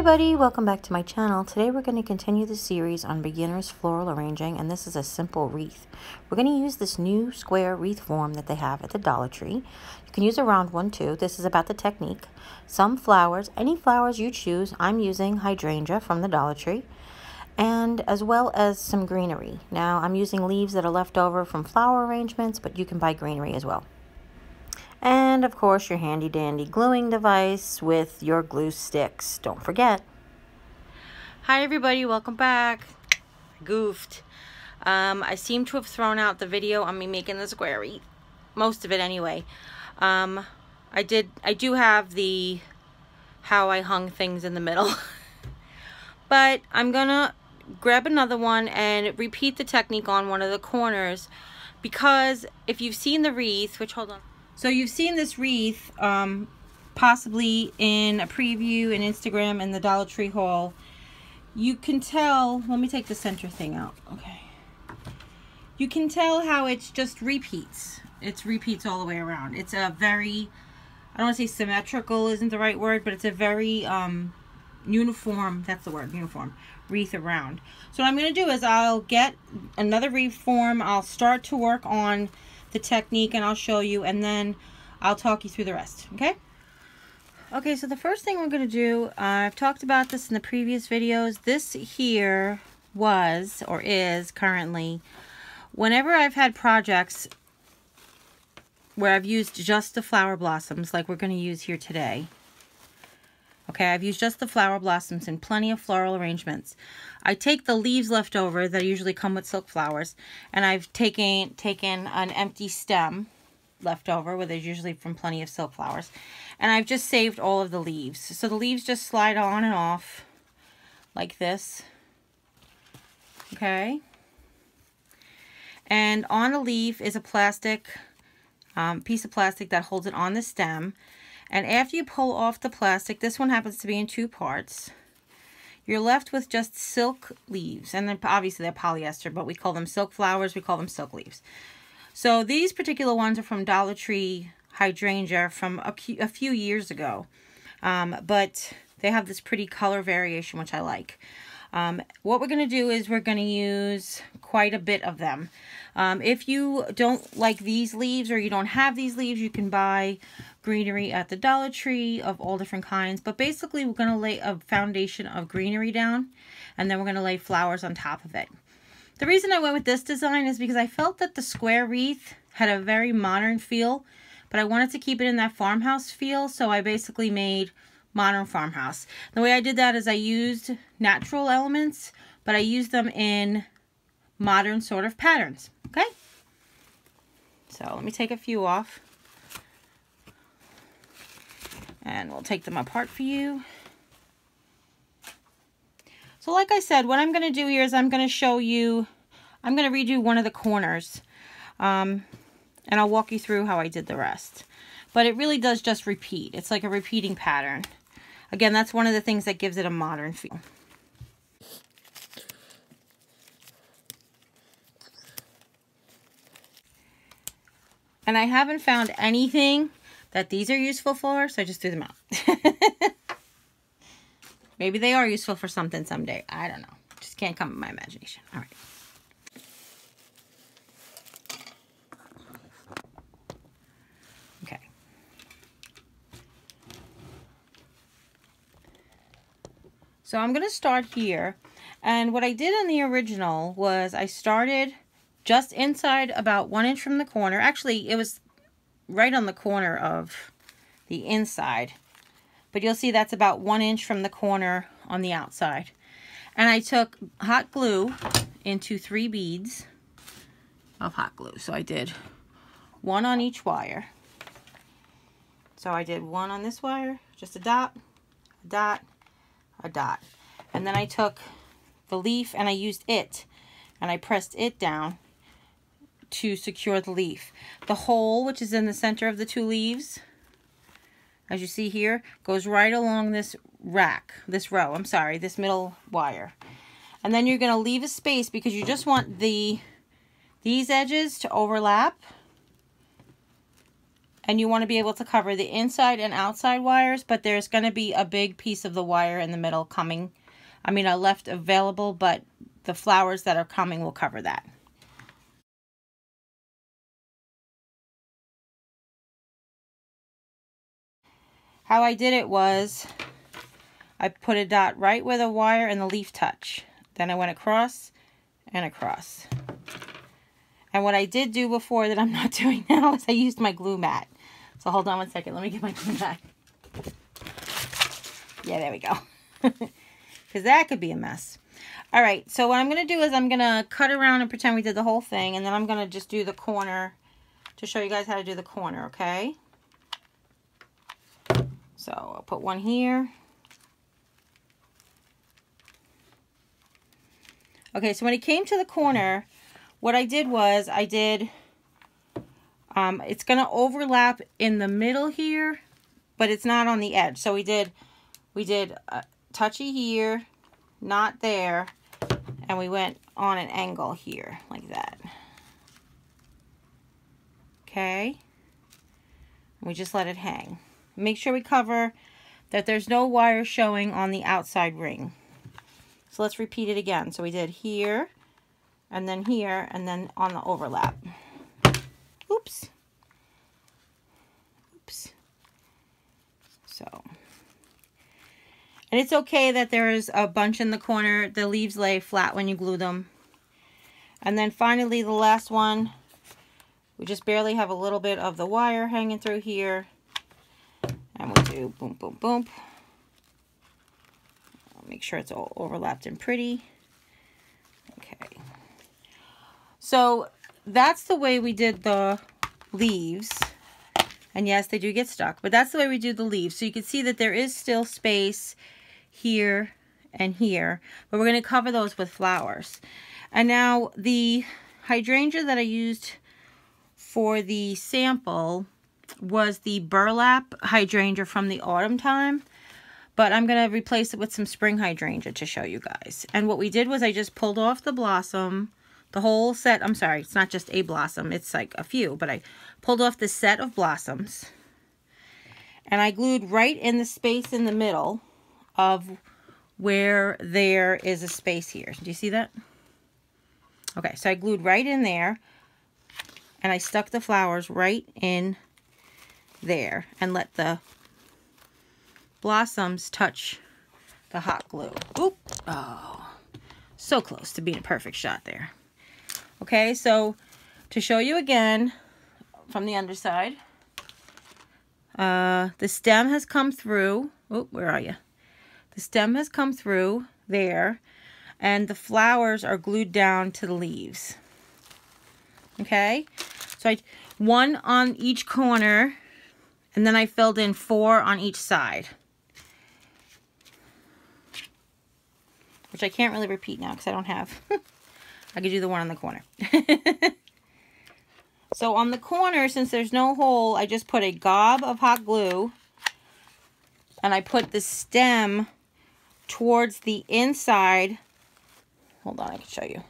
everybody, welcome back to my channel. Today we're going to continue the series on beginners floral arranging, and this is a simple wreath. We're going to use this new square wreath form that they have at the Dollar Tree. You can use a round one too. This is about the technique. Some flowers, any flowers you choose. I'm using hydrangea from the Dollar Tree, and as well as some greenery. Now I'm using leaves that are left over from flower arrangements, but you can buy greenery as well. And of course your handy dandy gluing device with your glue sticks. Don't forget. Hi everybody, welcome back. I goofed. I seem to have thrown out the video on me making the square wreath. Most of it anyway. I do have the how I hung things in the middle. But I'm gonna grab another one and repeat the technique on one of the corners, because if you've seen the wreath, which, hold on. So you've seen this wreath possibly in a preview in Instagram in the Dollar Tree haul. You can tell, let me take the center thing out. Okay. You can tell how it's just repeats. It's repeats all the way around. It's a very, I don't want to say symmetrical isn't the right word, but it's a very uniform, that's the word, uniform, wreath around. So what I'm going to do is I'll get another wreath form. I'll start to work on the technique and I'll show you, and then I'll talk you through the rest. Okay, so the first thing we're going to do, I've talked about this in the previous videos. This here was, or is currently, whenever I've had projects where I've used just the flower blossoms like we're going to use here today. Okay, I've used just the flower blossoms in plenty of floral arrangements. I take the leaves left over that usually come with silk flowers, and I've taken an empty stem left over, where there's usually from plenty of silk flowers, and I've just saved all of the leaves. So the leaves just slide on and off like this. Okay. And on a leaf is a plastic, piece of plastic that holds it on the stem. And after you pull off the plastic, this one happens to be in two parts, you're left with just silk leaves. And then obviously they're polyester, but we call them silk flowers, we call them silk leaves. So these particular ones are from Dollar Tree hydrangea from a few years ago. But they have this pretty color variation, which I like. What we're going to do is we're going to use quite a bit of them. If you don't like these leaves, or you don't have these leaves, you can buy greenery at the Dollar Tree of all different kinds. But basically we're going to lay a foundation of greenery down, and then we're going to lay flowers on top of it. The reason I went with this design is because I felt that the square wreath had a very modern feel, but I wanted to keep it in that farmhouse feel, so I basically made modern farmhouse. The way I did that is I used natural elements, but I used them in modern sort of patterns. Okay, so let me take a few off, and we'll take them apart for you. So like I said, what I'm going to do here is I'm going to show you, I'm going to redo one of the corners, and I'll walk you through how I did the rest. But it really does just repeat. It's like a repeating pattern. Again, that's one of the things that gives it a modern feel. And I haven't found anything that these are useful for, so I just threw them out. Maybe they are useful for something someday. I don't know. Just can't come in my imagination. All right. Okay. So I'm going to start here. And what I did in the original was I started just inside about 1 inch from the corner. Actually, it was right on the corner of the inside. But you'll see that's about 1 inch from the corner on the outside. And I took hot glue into 3 beads of hot glue. So I did 1 on each wire. So I did 1 on this wire, just a dot, a dot, a dot. And then I took the leaf and I used it, and I pressed it down to secure the leaf. The hole, which is in the center of the 2 leaves, as you see here, goes right along this this middle wire. And then you're going to leave a space because you just want these edges to overlap. and you want to be able to cover the inside and outside wires, but there's going to be a big piece of the wire in the middle coming. I mean, I left available, but the flowers that are coming will cover that. How I did it was I put a dot right where the wire and the leaf touch. Then I went across and across. And what I did do before that I'm not doing now is I used my glue mat. So hold on one second. Let me get my glue mat. Yeah, there we go. Because that could be a mess. All right, so what I'm going to do is I'm going to cut around and pretend we did the whole thing. And then I'm going to just do the corner to show you guys how to do the corner, okay? So I'll put one here. Okay, so when it came to the corner, what I did was it's going to overlap in the middle here, but it's not on the edge. So we did a touchy here, not there, and we went on an angle here like that. Okay, we just let it hang. Make sure we cover that there's no wire showing on the outside ring. So let's repeat it again. So we did here, and then on the overlap. Oops. Oops. So, and it's okay that there's a bunch in the corner. The leaves lay flat when you glue them. And then finally, the last one, we just barely have a little bit of the wire hanging through here. And we do boom, boom, boom. Make sure it's all overlapped and pretty. Okay. So that's the way we did the leaves. And yes, they do get stuck, but that's the way we do the leaves. So you can see that there is still space here and here, but we're going to cover those with flowers. And now the hydrangea that I used for the sample was the burlap hydrangea from the autumn time. But I'm going to replace it with some spring hydrangea to show you guys. And what we did was I just pulled off the blossom, the whole set. I'm sorry, it's not just a blossom. It's like a few. But I pulled off the set of blossoms. And I glued right in the space in the middle of where there is a space here. Do you see that? Okay, so I glued right in there. And I stuck the flowers right in there. And let the blossoms touch the hot glue. Oop. Oh, so close to being a perfect shot there. Okay, so to show you again from the underside, the stem has come through. Oh, where are you? The stem has come through there, and the flowers are glued down to the leaves. Okay, so I one on each corner, and then I filled in 4 on each side. Which I can't really repeat now because I don't have. I could do the one on the corner. So on the corner, since there's no hole, I just put a gob of hot glue. And I put the stem towards the inside. Hold on, I can show you.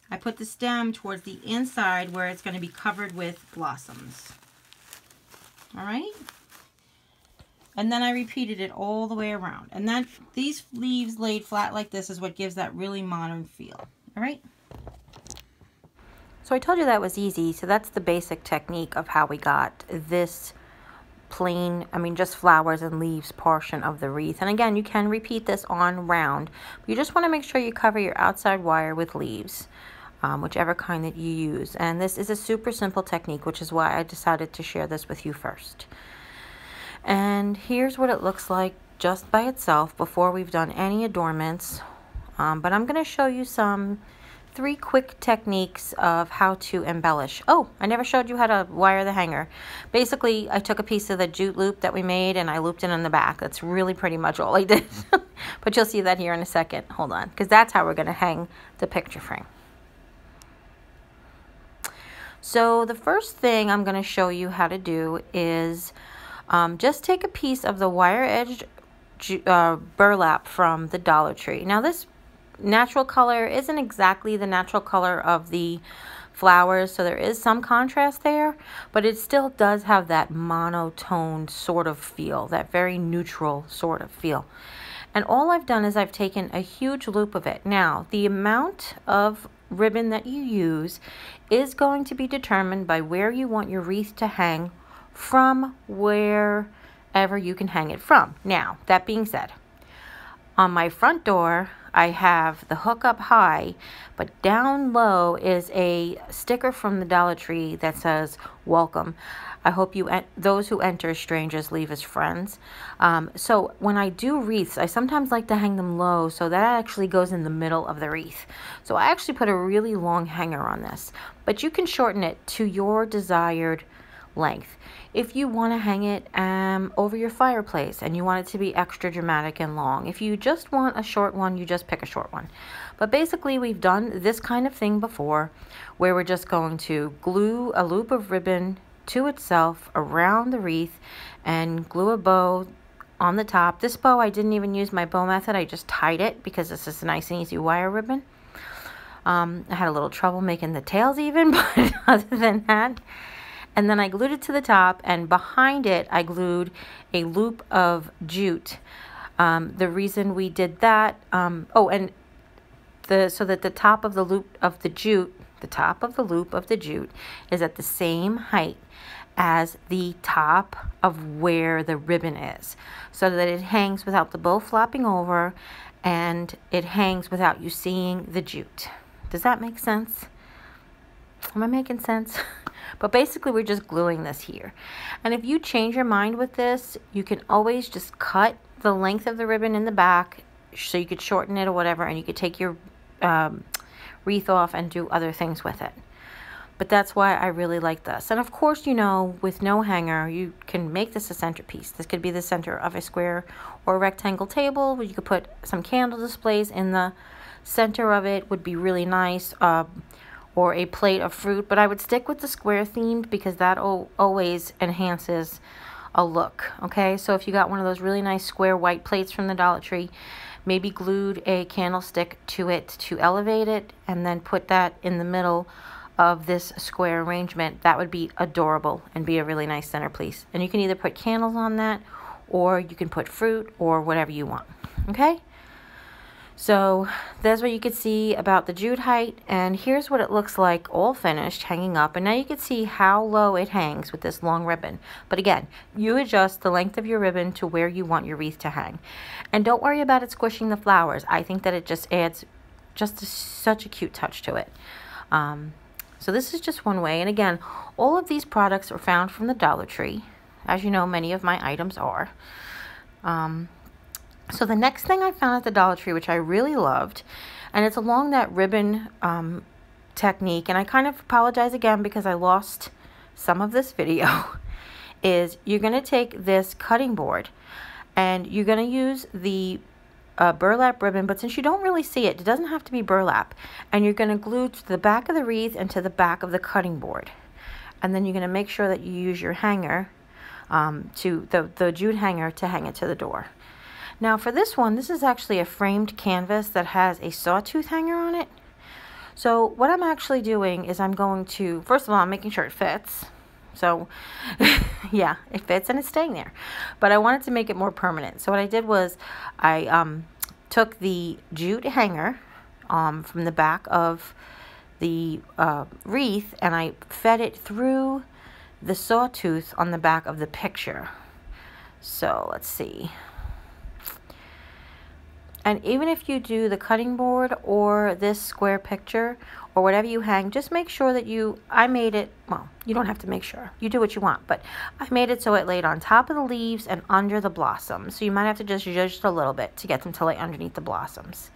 I put the stem towards the inside where it's going to be covered with blossoms. All right? And then I repeated it all the way around. And then these leaves laid flat like this is what gives that really modern feel. All right? So I told you that was easy. So that's the basic technique of how we got this plain, just flowers and leaves portion of the wreath. And again, you can repeat this on round. But you just want to make sure you cover your outside wire with leaves, whichever kind that you use. And this is a super simple technique, which is why I decided to share this with you first. And here's what it looks like just by itself before we've done any adornments. But I'm going to show you 3 quick techniques of how to embellish. Oh, I never showed you how to wire the hanger. Basically, I took a piece of the jute loop that we made and I looped it in the back. That's really pretty much all I did. But you'll see that here in a second. Hold on, because that's how we're going to hang the picture frame. So the first thing I'm going to show you how to do is just take a piece of the wire edged burlap from the Dollar Tree. Now this natural color isn't exactly the natural color of the flowers, so there is some contrast there, but it still does have that monotone sort of feel, that very neutral sort of feel. And all I've done is I've taken a huge loop of it. Now, the amount of ribbon that you use is going to be determined by where you want your wreath to hang from wherever you can hang it from. Now, that being said, on my front door, I have the hook up high, but down low is a sticker from the Dollar Tree that says, "Welcome. I hope those who enter strangers leave as friends." So when I do wreaths, I sometimes like to hang them low, so that actually goes in the middle of the wreath. So I actually put a really long hanger on this, but you can shorten it to your desired length. If you want to hang it over your fireplace and you want it to be extra dramatic and long, if you just want a short one, you just pick a short one. But basically, we've done this kind of thing before, where we're just going to glue a loop of ribbon to itself around the wreath and glue a bow on the top. This bow, I didn't even use my bow method. I just tied it because this is a nice and easy wire ribbon. I had a little trouble making the tails even, but other than that. And then I glued it to the top, and behind it I glued a loop of jute. The reason we did that, so that the top of the loop of the jute, is at the same height as the top of where the ribbon is, so that it hangs without the bow flopping over, and it hangs without you seeing the jute. Does that make sense? Am I making sense? But basically, we're just gluing this here. And if you change your mind with this, you can always just cut the length of the ribbon in the back, so you could shorten it or whatever, and you could take your wreath off and do other things with it. But that's why I really like this. And of course, you know, with no hanger, you can make this a centerpiece. This could be the center of a square or a rectangle table, where you could put some candle displays in the center of it. Would be really nice. Or a plate of fruit, but I would stick with the square themed because that always enhances a look. Okay, so if you got one of those really nice square white plates from the Dollar Tree, maybe glued a candlestick to it to elevate it, and then put that in the middle of this square arrangement, that would be adorable and be a really nice centerpiece. And you can either put candles on that, or you can put fruit, or whatever you want. Okay, so that's what you could see about the jute height, and here's what it looks like all finished, hanging up. And now you can see how low it hangs with this long ribbon. But again, you adjust the length of your ribbon to where you want your wreath to hang. And don't worry about it squishing the flowers. I think that it just adds such a cute touch to it. So this is just one way. And again, all of these products are found from the Dollar Tree. As you know, many of my items are. So the next thing I found at the Dollar Tree, which I really loved, and it's along that ribbon technique, and I kind of apologize again because I lost some of this video, is you're going to take this cutting board and you're going to use the burlap ribbon, but since you don't really see it, it doesn't have to be burlap, and you're going to glue to the back of the wreath and to the back of the cutting board. And then you're going to make sure that you use your hanger, to the jute hanger, to hang it to the door. Now for this one, this is actually a framed canvas that has a sawtooth hanger on it. So what I'm actually doing is I'm going to, first of all, I'm making sure it fits. So yeah, it fits and it's staying there. But I wanted to make it more permanent. So what I did was I took the jute hanger from the back of the wreath, and I fed it through the sawtooth on the back of the picture. So let's see. And even if you do the cutting board or this square picture or whatever you hang, just make sure that I made it, well, you don't have to make sure. You do what you want, but I made it so it laid on top of the leaves and under the blossoms. So you might have to just judge a little bit to get them to lay underneath the blossoms.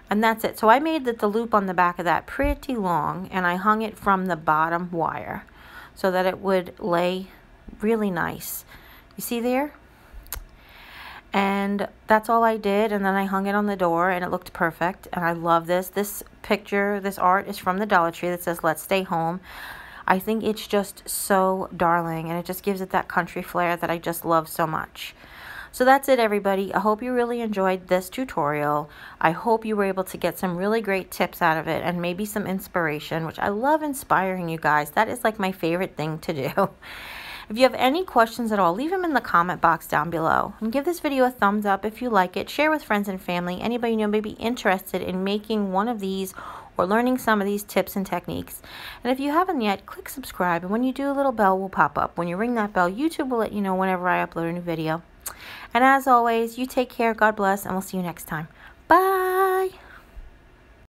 And that's it. So I made the loop on the back of that pretty long, and I hung it from the bottom wire so that it would lay really nice. You see there? And that's all I did, and then I hung it on the door, and it looked perfect. And I love this. This picture, this art is from the Dollar Tree that says, "Let's stay home." I think it's just so darling, and it just gives it that country flair that I just love so much. So that's it, everybody. I hope you really enjoyed this tutorial. I hope you were able to get some really great tips out of it and maybe some inspiration, which I love inspiring you guys. That is like my favorite thing to do. If you have any questions at all, leave them in the comment box down below. And give this video a thumbs up if you like it. Share with friends and family. Anybody you know may be interested in making one of these or learning some of these tips and techniques. And if you haven't yet, click subscribe. And when you do, a little bell will pop up. When you ring that bell, YouTube will let you know whenever I upload a new video. And as always, you take care, God bless, and we'll see you next time. Bye!